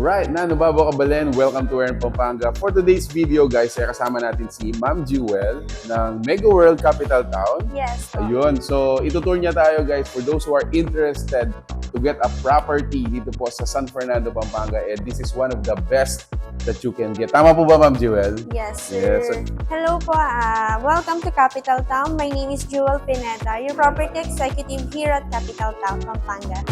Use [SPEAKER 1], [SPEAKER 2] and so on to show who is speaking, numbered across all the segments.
[SPEAKER 1] Alright, Nanobabaw Cabalen, welcome to Pampanga. For today's video guys, ay kasama natin si Ma'am Jewel ng MegaWorld Capital Town.
[SPEAKER 2] Yes.
[SPEAKER 1] Ayun, so itutour niya tayo guys for those who are interested to get a property dito po sa San Fernando, Pampanga. And this is one of the best that you can get. Tama po ba Ma'am Jewel?
[SPEAKER 2] Yes, sir. Yes. Hello po. Welcome to Capital Town. My name is Pineda, your property executive here at Capital Town, Pampanga.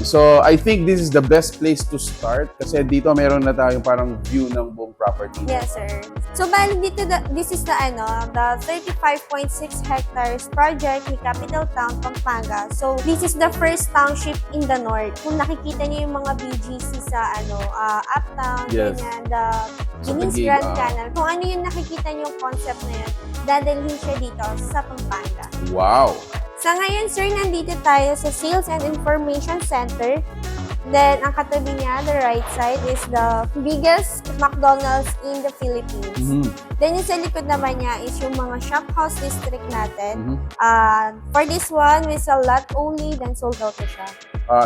[SPEAKER 1] So, I think this is the best place to start kasi dito meron na tayong parang view ng buong property.
[SPEAKER 2] Yes, sir. So, bali dito, this is the 35.6 hectares project ni Capital Town, Pampanga. So, this is the first township in the north. Kung nakikita niyo yung mga BGC sa Uptown,
[SPEAKER 1] yes,
[SPEAKER 2] ganyan, the Guinness Grand Canal. Kung ano yung nakikita niyo yung concept na yun, dadalhin siya dito sa Pampanga.
[SPEAKER 1] Wow!
[SPEAKER 2] Sa ngayon, sir, nandito tayo sa Sales and Information Center. Then, ang katabi niya, the right side, is the biggest McDonald's in the Philippines. Mm-hmm. Then, yung sa likod naman niya is yung mga shop house district natin. Mm-hmm. For this one, we sell lot only, then sold out na siya.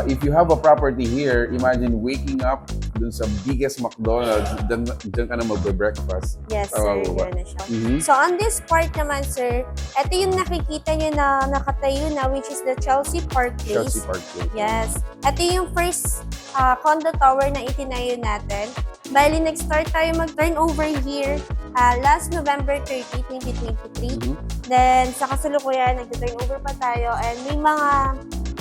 [SPEAKER 1] If you have a property here, imagine waking up dun sa biggest McDonald's, dyan ka na magbe-breakfast.
[SPEAKER 2] Yes, sir. Yun na siya.
[SPEAKER 1] Mm-hmm.
[SPEAKER 2] So, on this part naman, sir, ito yung nakikita nyo na nakatayo na, which is the Chelsea Park Place.
[SPEAKER 1] Chelsea Park Place.
[SPEAKER 2] Yes. Ito yung first condo tower na itinayo natin. Bali, nag-start tayo mag-turnover here last November 30, 2023. Mm-hmm. Then, sa kasalukuyan, nag-turnover pa tayo and may mga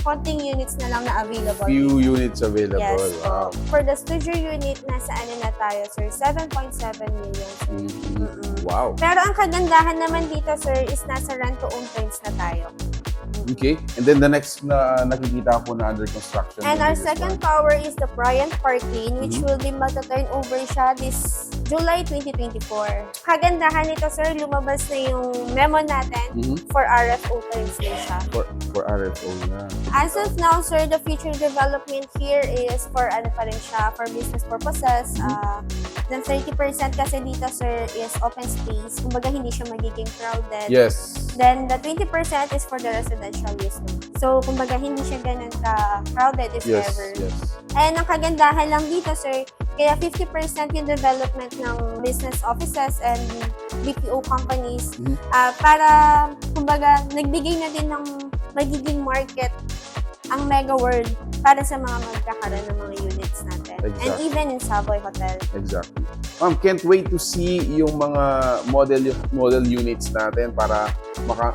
[SPEAKER 2] konting units na lang na available.
[SPEAKER 1] Few units available.
[SPEAKER 2] Yes.
[SPEAKER 1] Wow.
[SPEAKER 2] For the studio unit, nasa na tayo, sir? 7.7 million, sir.
[SPEAKER 1] Mm-hmm. Wow.
[SPEAKER 2] Pero ang kagandahan naman dito, sir, is nasa rent-to-own terms na tayo.
[SPEAKER 1] Okay. And then the next na nakikita ko na under construction.
[SPEAKER 2] And our second tower is the Bryant Park Lane, which will be magta-turn over siya this July 2024. Kagandahan nito, sir, lumabas na yung memo natin for RFO terms na siya.
[SPEAKER 1] For RFO na.
[SPEAKER 2] As of now, sir, the future development here is for pa rin siya, for business purposes. Then 30% kasi dito, sir, is open space. Kumbaga, hindi siya magiging crowded.
[SPEAKER 1] Yes.
[SPEAKER 2] Then the 20% is for the residential use. So, kumbaga, hindi siya ganun ka-crowded if ever.
[SPEAKER 1] Yes.
[SPEAKER 2] And ang kagandahan lang dito, sir, kaya 50% yung development ng business offices and BPO companies para, kumbaga, nagbigay na din ng magiging market ang MegaWorld para sa mga magkakaroon ng mga units natin. Exactly. And even in Savoy Hotel.
[SPEAKER 1] Exactly. Ma'am, can't wait to see yung mga model units natin para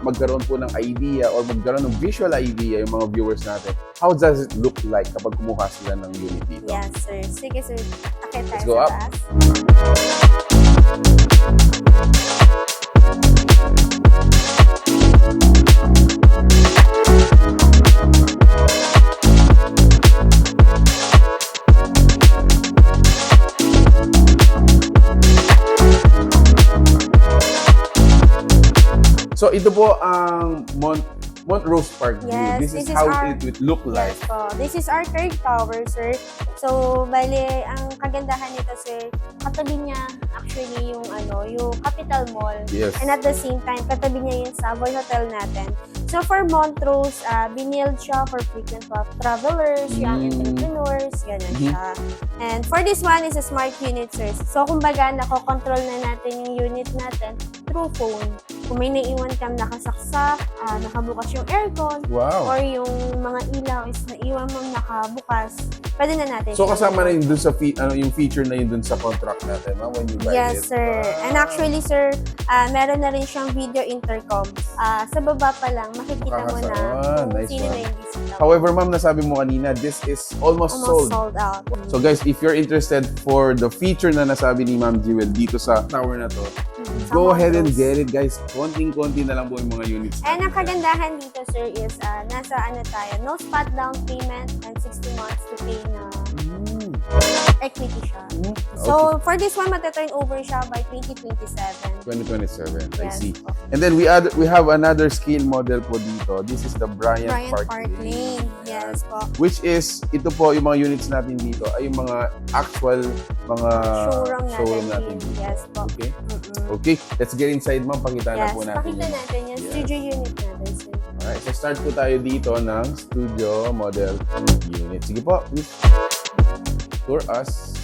[SPEAKER 1] magkaroon po ng idea or magkaroon ng visual idea yung mga viewers natin. How does it look like kapag kumuha sila ng unit dito?
[SPEAKER 2] Yes, sir. Sige, sir. Okay, tayo.
[SPEAKER 1] Let's go up. So, ito po ang Montrose Park View.
[SPEAKER 2] Yes,
[SPEAKER 1] this is how it would look like.
[SPEAKER 2] Yes po. This is our third tower, sir. So, bali, ang kagandahan nito, sir, katabi niya actually yung Capital Mall.
[SPEAKER 1] Yes.
[SPEAKER 2] And at the same time, katabi niya yung Savoy Hotel natin. So, for Montrose, binild siya for frequent travelers, young entrepreneurs, ganun siya. And for this one is a smart unit, sir. So, kumbaga, nakokontrol na natin yung unit natin through phone. Kung may naiwan kang nakasaksak, nakabukas yung aircon, or yung mga ilaw is naiwan mo nakabukas, pwede na natin.
[SPEAKER 1] So, kasama na yun dun sa yung feature na yun dun sa contract natin, ma'am, when you buy it?
[SPEAKER 2] Yes, sir. And actually, sir, meron na rin siyang video intercom. Sa baba pa lang, makikita mo na kung sino na yung visita.
[SPEAKER 1] However, ma'am, nasabi mo kanina, this is almost sold
[SPEAKER 2] out.
[SPEAKER 1] So guys, if you're interested for the feature na nasabi ni Ma'am Jewel dito sa tower na to, go ahead and get it, guys. Konting-konti na lang po yung mga units.
[SPEAKER 2] And ang kagandahan dito, sir, is nasa tayo, no spot down payment and 60 months to pay na equity siya. So, for this one, mataturn over siya by 2027.
[SPEAKER 1] 2027, I
[SPEAKER 2] Yes,
[SPEAKER 1] see.
[SPEAKER 2] po.
[SPEAKER 1] And then we have another scale model po dito. This is the Bryant Park
[SPEAKER 2] Lane. Yes po.
[SPEAKER 1] Which is, ito po, yung mga units natin dito ay yung mga actual mga showroom natin dito.
[SPEAKER 2] Yes po.
[SPEAKER 1] Okay? Okay, let's get inside, ma'am. Pakita na po natin.
[SPEAKER 2] Pakita natin yung studio unit natin, sir.
[SPEAKER 1] Alright, so start po tayo dito ng studio model unit. Sige po, please tour us.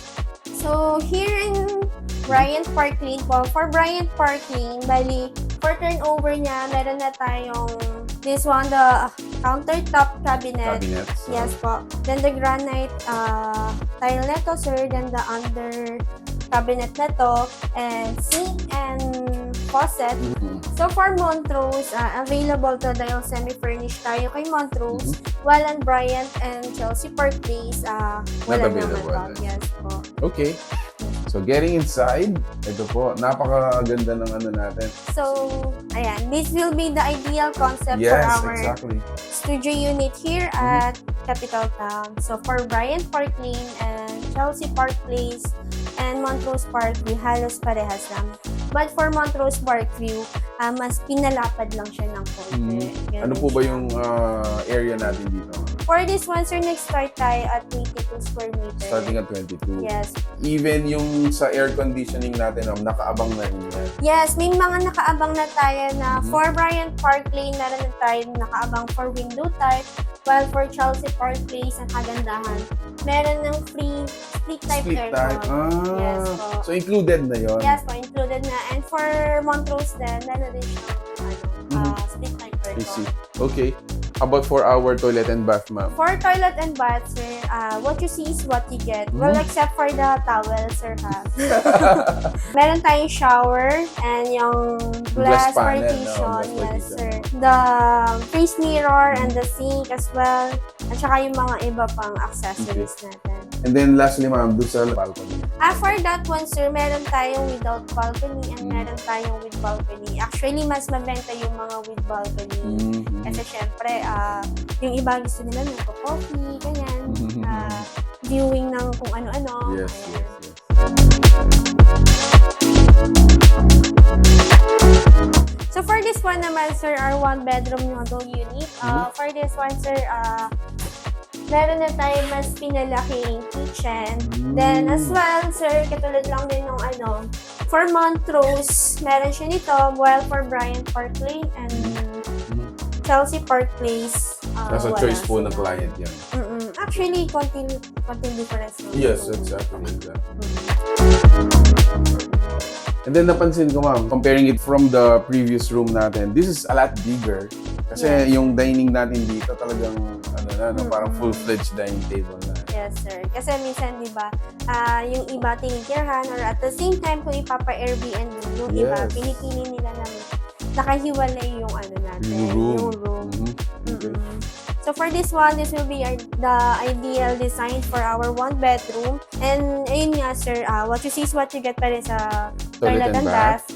[SPEAKER 2] So, here in Bryant Park Lane po, for Bryant Park Lane, bali, for turnover niya, meron na tayong this one, the countertop cabinet.
[SPEAKER 1] Cabinets.
[SPEAKER 2] Yes po. Then the granite tile neto, sir. Then the under cabinet neto. And sink and faucet. So for Montrose, available to dahil semi-furnished tayo kay Montrose. While on Bryant and Chelsea Park Place, wala naman
[SPEAKER 1] available.
[SPEAKER 2] po. Yes po.
[SPEAKER 1] Okay. So, getting inside, ito po, napakaganda ng ano natin.
[SPEAKER 2] So, ayan. This will be the ideal concept
[SPEAKER 1] Yes,
[SPEAKER 2] for our
[SPEAKER 1] exactly.
[SPEAKER 2] studio unit here at Capital Town. So, for Bryant Park Lane and Chelsea Park Place and Montrose Park View, halos parehas lang. But for Montrose Park View, mas pinalapad lang siya ng konti.
[SPEAKER 1] Ano po ba yung area natin dito?
[SPEAKER 2] For this one, sir, nag-start tayo at 22 square meters.
[SPEAKER 1] Starting at 22.
[SPEAKER 2] Yes.
[SPEAKER 1] Even yung sa air conditioning natin, nakaabang na rin yan.
[SPEAKER 2] Yes, may mga nakaabang na tayo na for Bryant Park Lane, meron na tayo nakaabang for window type, while for Chelsea Park Place, ang kagandahan, meron ng free split type aircon. Yes po.
[SPEAKER 1] So, included na yon.
[SPEAKER 2] Yes po, included na. And for Montrose din, meron din siyang split type
[SPEAKER 1] I see.
[SPEAKER 2] aircon.
[SPEAKER 1] Okay. How about for our toilet and bath, ma'am?
[SPEAKER 2] For toilet and bath, sir, what you see is what you get. Well, except for the towel, sir, ha. Meron tayong shower and yung glass
[SPEAKER 1] panel,
[SPEAKER 2] partition.
[SPEAKER 1] no? Glass
[SPEAKER 2] Yes,
[SPEAKER 1] partition.
[SPEAKER 2] sir. The face mirror and the sink as well. At saka yung mga iba pang accessories natin.
[SPEAKER 1] And then lastly, ma'am, doon sa balcony.
[SPEAKER 2] For that one, sir, meron tayong without balcony and meron tayong with balcony. Actually, mas mabenta yung mga with balcony. Kasi syempre, yung iba gusto nila nagko-coffee, ganyan. Viewing ng kung ano-ano.
[SPEAKER 1] Yes,
[SPEAKER 2] Ayan.
[SPEAKER 1] yes.
[SPEAKER 2] So for this one naman, sir, our one bedroom model unit. For this one, sir, meron na tayo mas pinalaking kitchen. Then as well, sir, katulad lang din nung for Montrose, meron siya nito, while for Bryant Park Lane and Chelsea Park Place,
[SPEAKER 1] Nasa
[SPEAKER 2] wala
[SPEAKER 1] choice po ng
[SPEAKER 2] sila.
[SPEAKER 1] client yan.
[SPEAKER 2] Actually, konting difference.
[SPEAKER 1] Yes, exactly. And then napansin ko, ma'am, comparing it from the previous room natin, this is a lot bigger. Kasi yung dining natin dito talagang parang full-fledged dining table na.
[SPEAKER 2] Yes, sir. Kasi minsan, di ba, yung iba tinitirhan or at the same time, kung ipapa-Airbnb, yung iba, pinipili nila na nakahiwalay yung natin. Yung room.
[SPEAKER 1] Okay.
[SPEAKER 2] So for this one, this will be the ideal design for our one bedroom. And ayun nga, sir, what you see is what you get pa rin sa toilet and bath.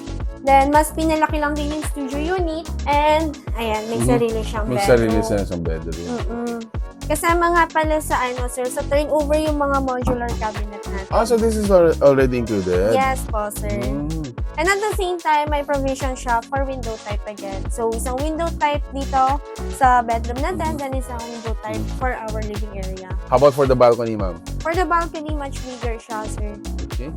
[SPEAKER 2] Then, mas pinalaki lang din yung studio unit. And, ayan, may sarili siyang bedroom.
[SPEAKER 1] May sarili siyang bedroom.
[SPEAKER 2] Kasama nga pala sa sir, sa turnover yung mga modular cabinet natin.
[SPEAKER 1] So this is already included?
[SPEAKER 2] Yes po, sir. And at the same time, may provision siya for window type again. So, isang window type dito sa bedroom natin, then isang window type for our living area.
[SPEAKER 1] How about for the balcony, ma'am?
[SPEAKER 2] For the balcony, much bigger siya, sir.
[SPEAKER 1] Okay.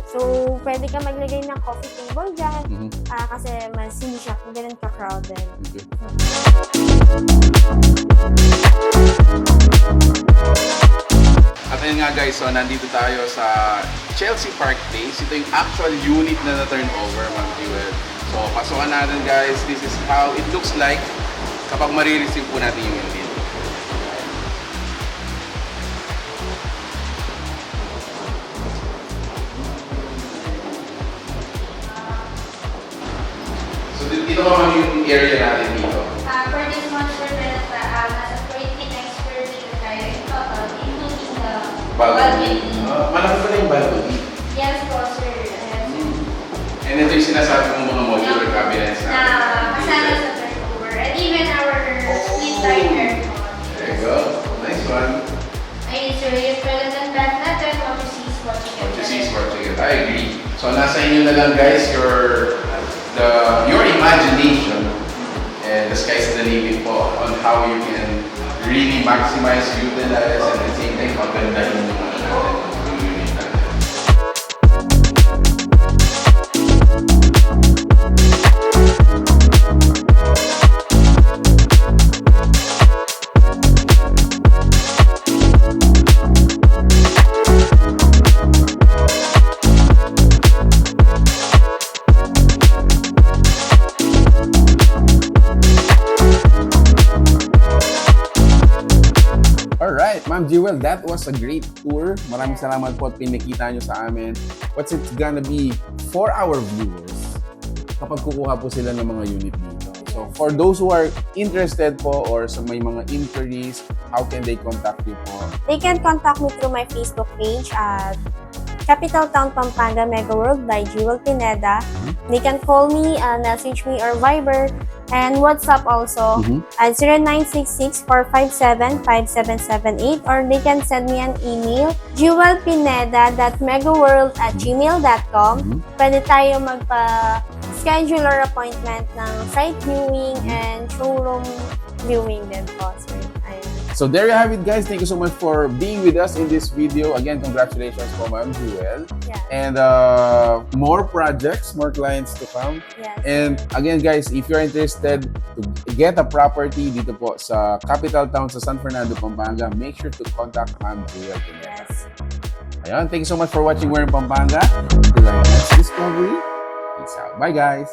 [SPEAKER 2] So, pwede ka maglagay ng coffee table dyan. Kasi mas hindi siya ganun ka-crowded.
[SPEAKER 1] Okay. At ayun nga guys, so nandito tayo sa Chelsea Park Place. Ito yung actual unit na na-turnover, Ma'am Jewel. So, pasukan natin guys. This is how it looks like kapag marireceive po natin yung unit. So, dito naman yung area natin dito.
[SPEAKER 2] For this one, sir, nasa 29 square meter tayo in total, including the balcony.
[SPEAKER 1] Malaki pala yung balcony.
[SPEAKER 2] Yes po, sir.
[SPEAKER 1] And ito yung sinasabi mong mga modular cabinets
[SPEAKER 2] Na kasama sa turnover. And even our split type aircon.
[SPEAKER 1] There you go. Nice one.
[SPEAKER 2] Ayun, sir, yung toilet and bath natin, what you see is what you get.
[SPEAKER 1] What you see is what you get. I agree. So nasa inyo na lang guys, your imagination, and the sky's the limit po on how you can really maximize, utilize, and at the same time, maganda yung unit natin. Alright, Ma'am Jewel, that was a great tour. Maraming salamat po at pinakita nyo sa amin what's it gonna be for our viewers kapag kukuha po sila ng mga unit dito. So, for those who are interested po or sa may mga inquiries, how can they contact you po?
[SPEAKER 2] They can contact me through my Facebook page at Capital Town Pampanga Megaworld by Jewel Pineda. They can call me, message me, or Viber, and WhatsApp also at 0966-457-5778, or they can send me an email, jewelpineda.megaworld@gmail.com. Pwede tayo magpa-schedule or appointment ng site viewing and showroom viewing din po. So, ayun.
[SPEAKER 1] So there you have it, guys. Thank you so much for being with us in this video. Again, congratulations po, Ma'am Jewel.
[SPEAKER 2] Yeah.
[SPEAKER 1] And more projects, more clients to come.
[SPEAKER 2] Yes.
[SPEAKER 1] And again, guys, if you're interested to get a property dito po sa Capital Town sa San Fernando, Pampanga, make sure to contact Ma'am Jewel.
[SPEAKER 2] Yes.
[SPEAKER 1] Ayan, thank you so much for watching We're in Pampanga. Until our next discovery, peace out. Bye, guys.